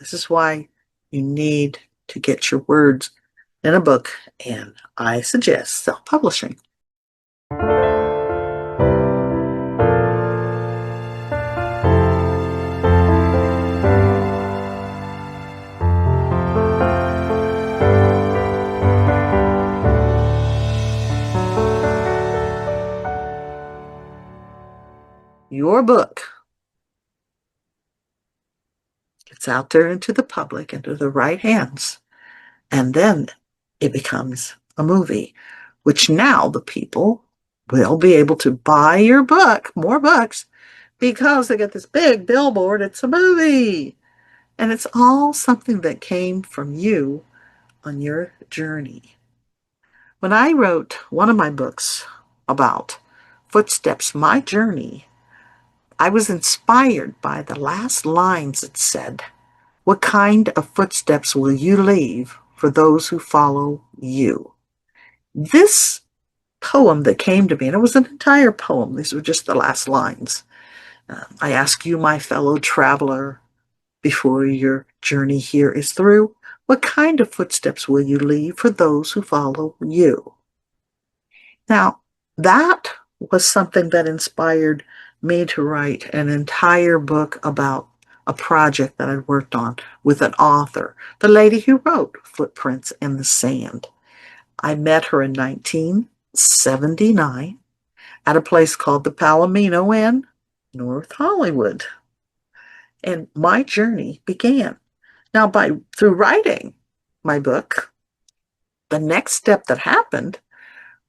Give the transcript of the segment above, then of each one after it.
This is why you need to get your words in a book, and I suggest self-publishing. Your book gets out there into the public, into the right hands, and then it becomes a movie, which now the people will be able to buy your book, more books, because they get this big billboard. It's a movie. And it's all something that came from you on your journey. When I wrote one of my books about footsteps, my journey, I was inspired by the last lines that said, "What kind of footsteps will you leave for those who follow you?" This poem that came to me, and it was an entire poem, these were just the last lines. I ask you, my fellow traveler, before your journey here is through, what kind of footsteps will you leave for those who follow you? Now, that was something that inspired me to write an entire book about a project that I'd worked on with an author, the lady who wrote Footprints in the Sand. I met her in 1979 at a place called the Palomino in North Hollywood. And my journey began. Now, through writing my book, the next step that happened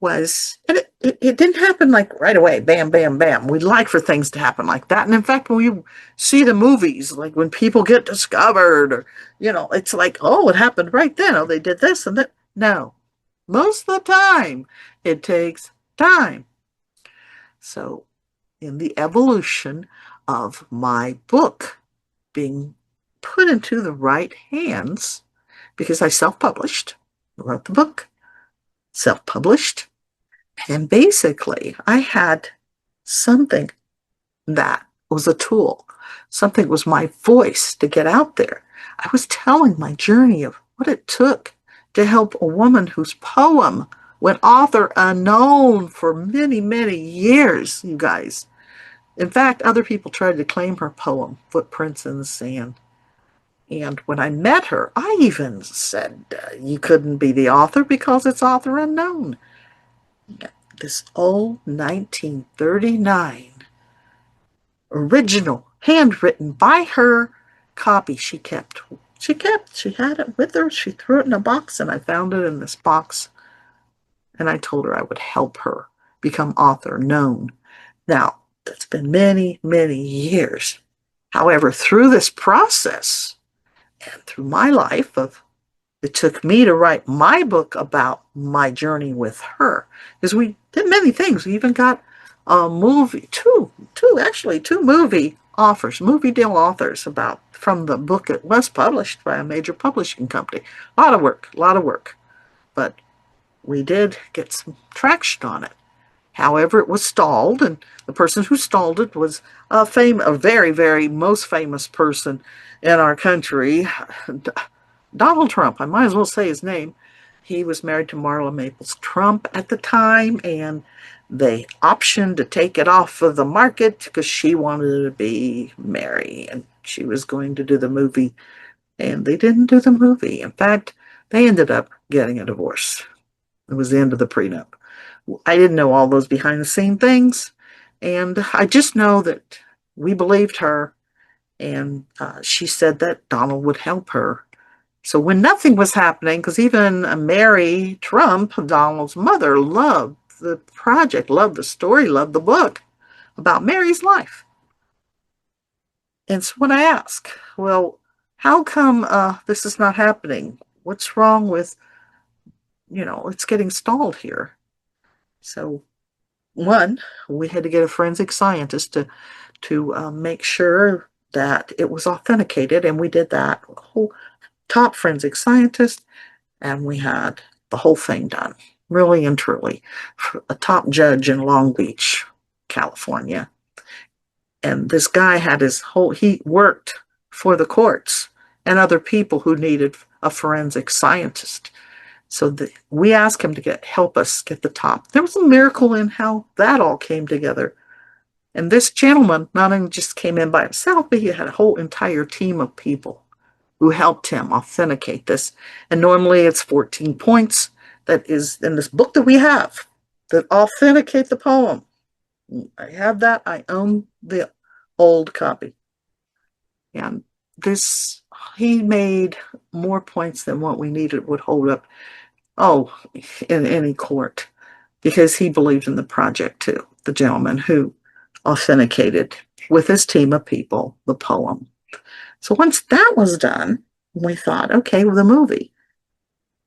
was, and it didn't happen like right away, bam, bam, bam. We'd like for things to happen like that. And in fact, when you see the movies, like when people get discovered, or, it's like, oh, it happened right then. Oh, they did this and that. No, most of the time, it takes time. So, in the evolution of my book being put into the right hands, because I self-published, wrote the book, self-published, and basically I had something that was a tool, something was my voice to get out there. I was telling my journey of what it took to help a woman whose poem went author unknown for many, many years, you guys. In fact, other people tried to claim her poem, Footprints in the Sand. And when I met her, I even said, you couldn't be the author because it's author unknown. This old 1939 original, handwritten by her copy she kept. She had it with her. She threw it in a box, and I found it in this box. And I told her I would help her become author known. Now, it's been many, many years. However, through this process, and through my life it took me to write my book about my journey with her, because we did many things. We even got a movie, two movie deal offers about from the book that was published by a major publishing company. A lot of work, but we did get some traction on it. However, it was stalled, and the person who stalled it was a very, very most famous person in our country, Donald Trump. I might as well say his name. He was married to Marla Maples Trump at the time, and they optioned to take it off of the market because she wanted to be Mary, and she was going to do the movie, and they didn't do the movie. In fact, they ended up getting a divorce. It was the end of the prenup. I didn't know all those behind the scene things, and I just know that we believed her, and she said that Donald would help her. So when nothing was happening, because even Mary Trump, Donald's mother, loved the project, loved the story, loved the book about Mary's life. And so when I ask, well, how come this is not happening? What's wrong with, it's getting stalled here? So one, we had to get a forensic scientist to make sure that it was authenticated, and we did that. A whole top forensic scientist, and we had the whole thing done, really and truly, a top judge in Long Beach, California. And this guy had he worked for the courts and other people who needed a forensic scientist. So we asked him to help us get the top. There was a miracle in how that all came together. And this gentleman not only just came in by himself, but he had a whole entire team of people who helped him authenticate this. And normally it's 14 points that is in this book that we have that authenticate the poem. I have that. I own the old copy. And this, he made more points than what we needed would hold up, oh, in any court, because he believed in the project too, the gentleman who authenticated with his team of people the poem. So once that was done, we thought, okay, well, the movie.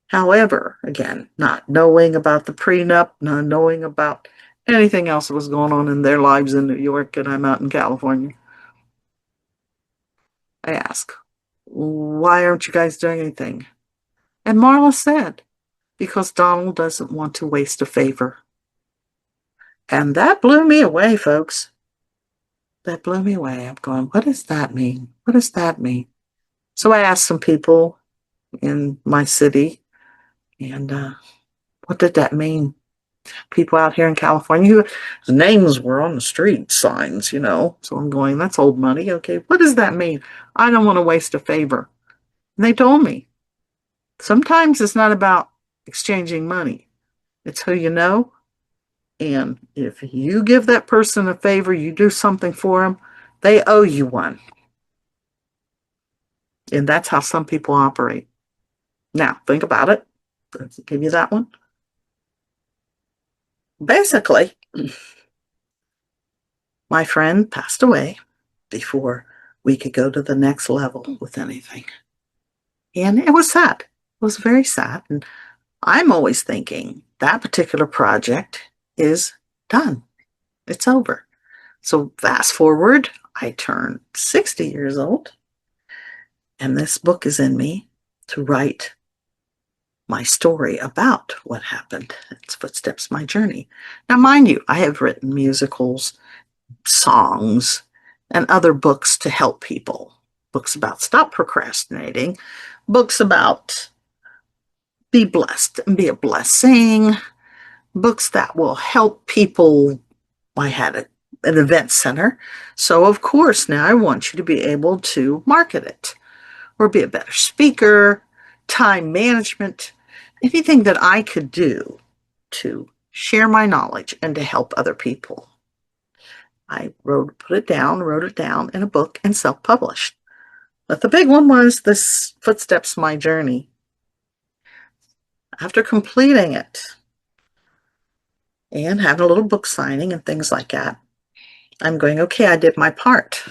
However, again, not knowing about the prenup, not knowing about anything else that was going on in their lives in New York, and I'm out in California, I asked, why aren't you guys doing anything? And Marla said, because Donald doesn't want to waste a favor. And that blew me away, folks. That blew me away. I'm going, what does that mean? What does that mean? So I asked some people in my city, and what did that mean? People out here in California whose names were on the street signs, you know. So I'm going, that's old money. Okay, what does that mean? I don't want to waste a favor. And they told me, sometimes it's not about exchanging money. It's who you know. And if you give that person a favor, you do something for them, they owe you one. And that's how some people operate. Now, think about it. Let's give you that one. Basically, my friend passed away before we could go to the next level with anything. And it was sad. It was very sad. And I'm always thinking that particular project is done. It's over. So fast forward, I turned 60 years old, and this book is in me to write my story about what happened. It's Footsteps, My Journey. Now, mind you, I have written musicals, songs, and other books to help people. Books about stop procrastinating, books about be blessed and be a blessing, books that will help people. I had an event center, so of course now I want you to be able to market it or be a better speaker, time management, anything that I could do to share my knowledge and to help other people. I wrote it down in a book and self-published. But the big one was this Footsteps, My Journey. After completing it and having a little book signing and things like that, I'm going, okay, I did my part.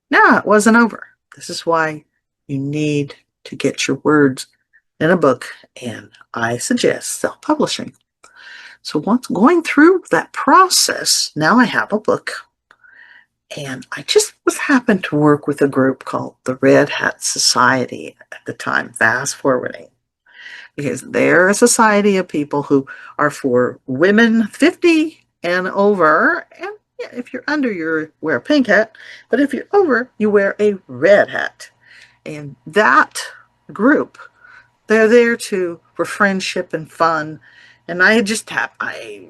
No, it wasn't over. This is why you need to get your words in a book, and I suggest self-publishing. So once going through that process, now I have a book, and I just was happened to work with a group called the Red Hat Society at the time, fast forwarding, because they're a society of people who are for women 50 and over, and yeah, if you're under, you wear a pink hat, but if you're over, you wear a red hat. And that group, they're there for friendship and fun. And I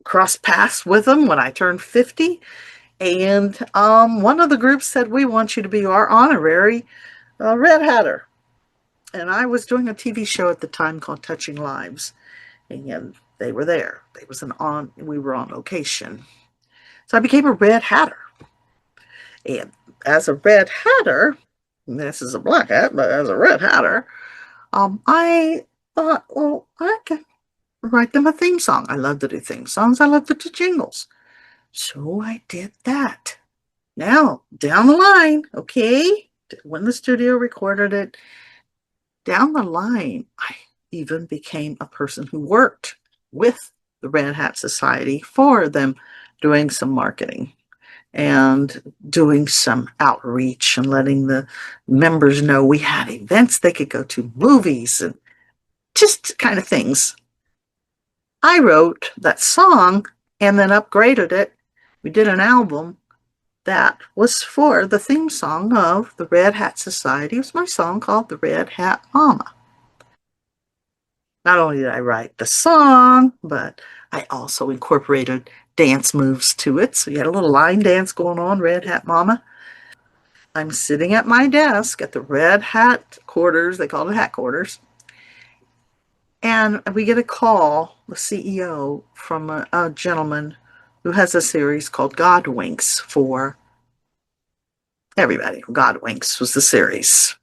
crossed paths with them when I turned 50. And one of the groups said, we want you to be our honorary Red Hatter. And I was doing a TV show at the time called Touching Lives. And they were there. We were on location. So I became a Red Hatter. And as a Red Hatter, this is a black hat, but as a Red Hatter, I thought, well, I can write them a theme song. I love to do theme songs. I love to do jingles. So I did that. Now, down the line, okay, when the studio recorded it, down the line, I even became a person who worked with the Red Hat Society for them, doing some marketing and doing some outreach and letting the members know we had events they could go to, movies, and just kind of things. I wrote that song and then upgraded it. We did an album, that was for the theme song of the Red Hat Society. It was my song called The Red Hat Mama. Not only did I write the song, but I also incorporated dance moves to it. So you had a little line dance going on, Red Hat Mama. I'm sitting at my desk at the Red Hat quarters, they call it hat quarters, and we get a call, the CEO, from a gentleman who has a series called God Winks for everybody. God Winks was the series.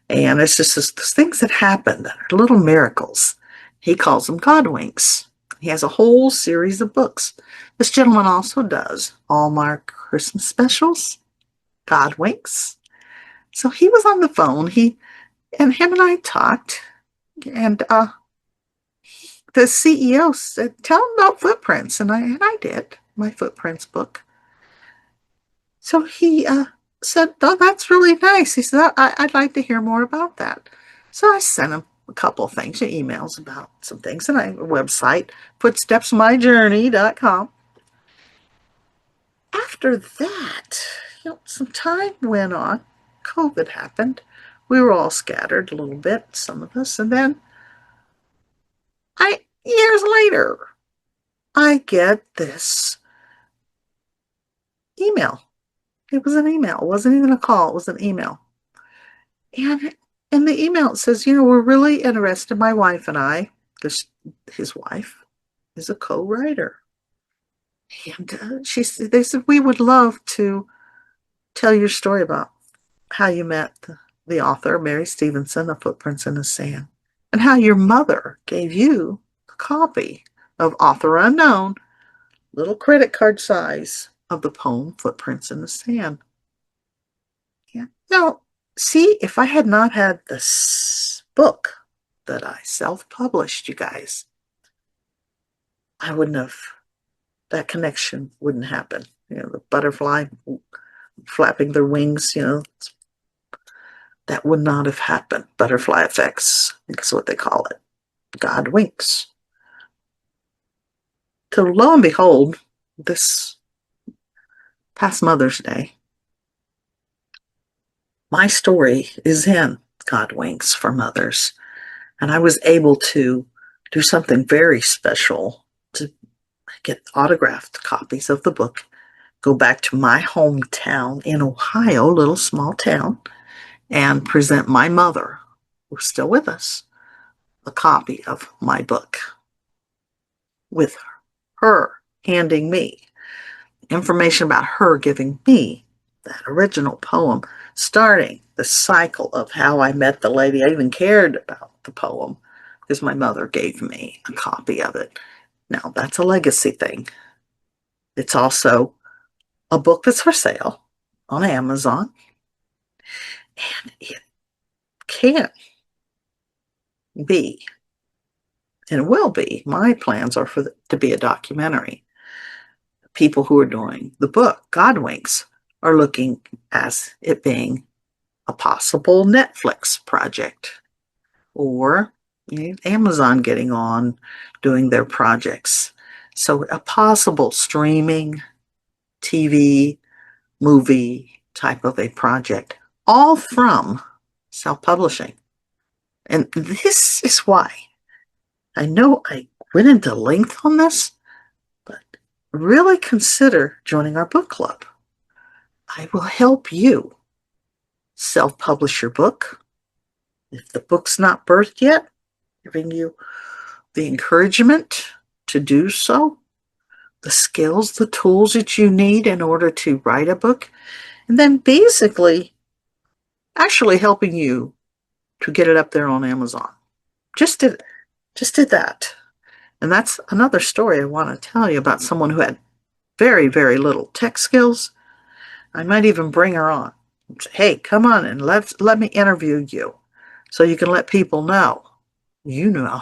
And it's just things that happen that are little miracles. He calls them God Winks. He has a whole series of books. This gentleman also does Hallmark Christmas specials, God Winks. So he was on the phone. Him and I talked, and the CEO said, "Tell him about footprints," and I did my footprints book. So he said, "Oh, that's really nice." He said, I'd like to hear more about that." So I sent him a couple of things, emails about some things, and a website, footstepsmyjourney.com. After that, some time went on. COVID happened. We were all scattered a little bit, some of us, and then years later, I get this email. It was an email. It wasn't even a call. It was an email. And in the email, it says, we're really interested, my wife and I, because his wife is a co-writer. And they said, we would love to tell your story about how you met the author, Mary Stevenson, of Footprints in the Sand, and how your mother gave you a copy of Author Unknown, little credit card size, of the poem Footprints in the Sand. Yeah. Now, see, if I had not had this book that I self-published, you guys, I wouldn't have, that connection wouldn't happen. The butterfly flapping their wings, that would not have happened. Butterfly effects, that's what they call it. God winks. So lo and behold, this past Mother's Day, my story is in God Winks for Mothers. And I was able to do something very special to get autographed copies of the book, go back to my hometown in Ohio, little small town, and present my mother, who's still with us, a copy of my book, with her handing me information about her giving me that original poem, starting the cycle of how I met the lady. I even cared about the poem because my mother gave me a copy of it. Now, that's a legacy thing. It's also a book that's for sale on Amazon, and it can be, and will be, my plans are for it to be a documentary. People who are doing the book, Godwinks, are looking as it being a possible Netflix project, or Amazon getting on doing their projects. So a possible streaming, TV, movie type of a project, all from self-publishing. And this is why I know I went into length on this, but really consider joining our book club. I will help you self-publish your book. If the book's not birthed yet, giving you the encouragement to do so, the skills, the tools that you need in order to write a book, and then basically actually helping you to get it up there on Amazon. Just did that. And that's another story I want to tell you about someone who had very, very little tech skills. I might even bring her on. Say, hey, come on and let me interview you so you can let people know you now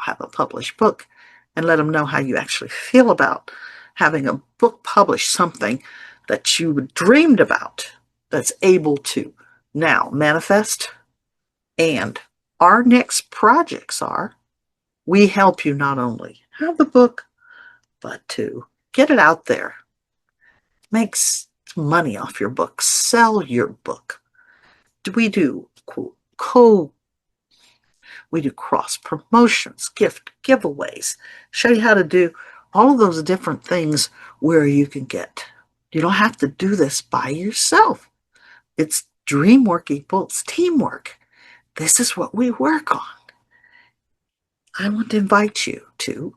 have a published book, and let them know how you actually feel about having a book published, something that you dreamed about that's able to now manifest. And our next projects are, we help you not only have the book, but to get it out there. make money off your book, sell your book. We do we do cross promotions, gift giveaways, show you how to do all of those different things where you can get. You don't have to do this by yourself. It's dream work equals teamwork. This is what we work on. I want to invite you to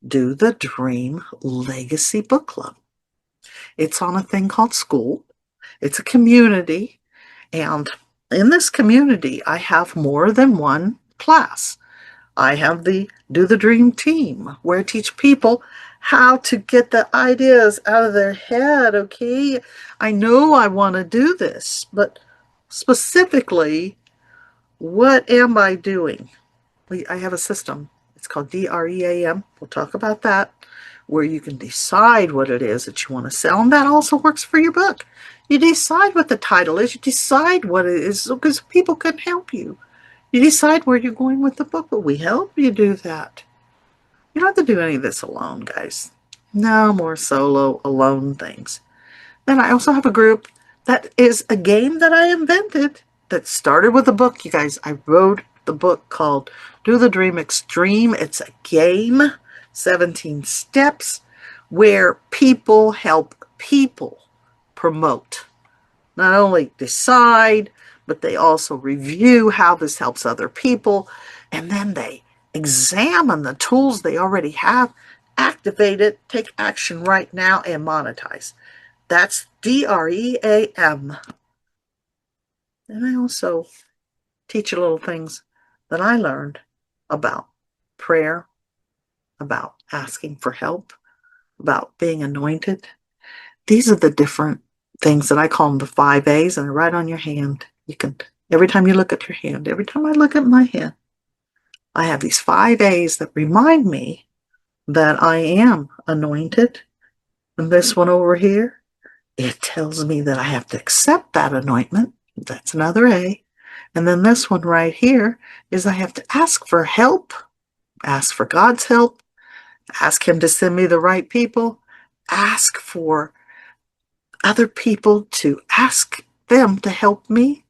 do the Dream Legacy Book Club. It's on a thing called school. It's a community. And in this community, I have more than one class. I have the Do the Dream team, where I teach people how to get the ideas out of their head, okay? I know I want to do this, but specifically, what am I doing? I have a system. It's called DREAM. We'll talk about that, where you can decide what it is that you want to sell, and that also works for your book. You decide what the title is. You decide what it is, because people can help you. You decide where you're going with the book, but we help you do that. You don't have to do any of this alone, guys. No more solo, alone things. Then I also have a group that is a game that I invented that started with a book, you guys. I wrote the book called Do the Dream Extreme. It's a game, 17 steps, where people help people promote. Not only decide, but they also review how this helps other people, and then they examine the tools they already have, activate it, take action right now, and monetize. That's DREAM. And I also teach you little things that I learned about prayer, about asking for help, about being anointed. These are the different things that I call them the 5 A's, and they're right on your hand. You can, every time you look at your hand, every time I look at my hand, I have these 5 A's that remind me that I am anointed. And this one over here, it tells me that I have to accept that anointment. That's another A. And then this one right here is I have to ask for help, ask for God's help, ask Him to send me the right people, ask for other people to ask them to help me.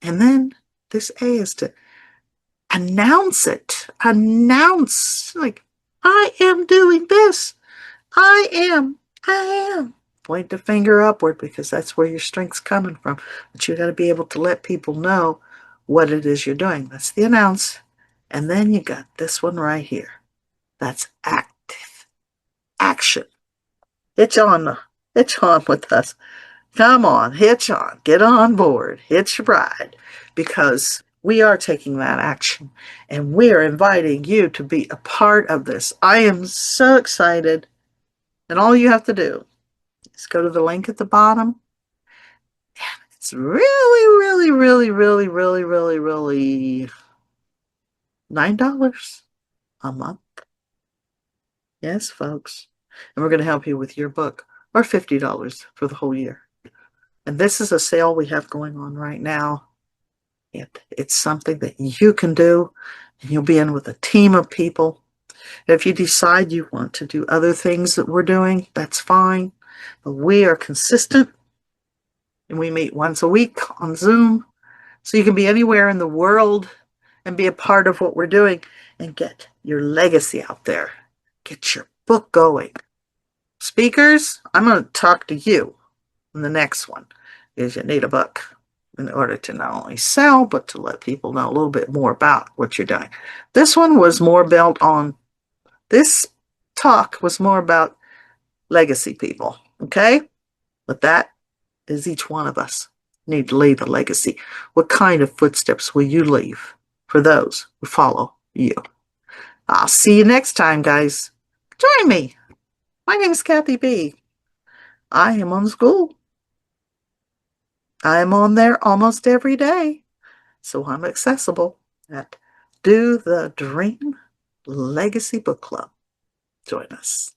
And then this A is to announce it. Announce, like, I am doing this. I am. Point the finger upward, because that's where your strength's coming from. But you got to be able to let people know what it is you're doing. That's the announce. And then you got this one right here. That's active. Action. Hitch on with us. Come on, hitch on. Get on board. Hitch your ride. Because we are taking that action. And we are inviting you to be a part of this. I am so excited. And all you have to do is go to the link at the bottom. It's really $9 a month. Yes, folks. And we're going to help you with your book, or $50 for the whole year. And this is a sale we have going on right now. It's something that you can do, and you'll be in with a team of people. If you decide you want to do other things that we're doing, that's fine. But we are consistent, and we meet once a week on Zoom. So you can be anywhere in the world and be a part of what we're doing and get your legacy out there. Get your book going. Speakers, I'm going to talk to you in the next one, is you need a book in order to not only sell, but to let people know a little bit more about what you're doing. This one was more built on, this talk was more about legacy people, okay? But that is each one of us need to leave a legacy. What kind of footsteps will you leave for those who follow you? I'll see you next time, guys. Join me. My name is Kathy B. I am on school. I am on there almost every day. So I'm accessible at Do the Dream Legacy Book Club. Join us.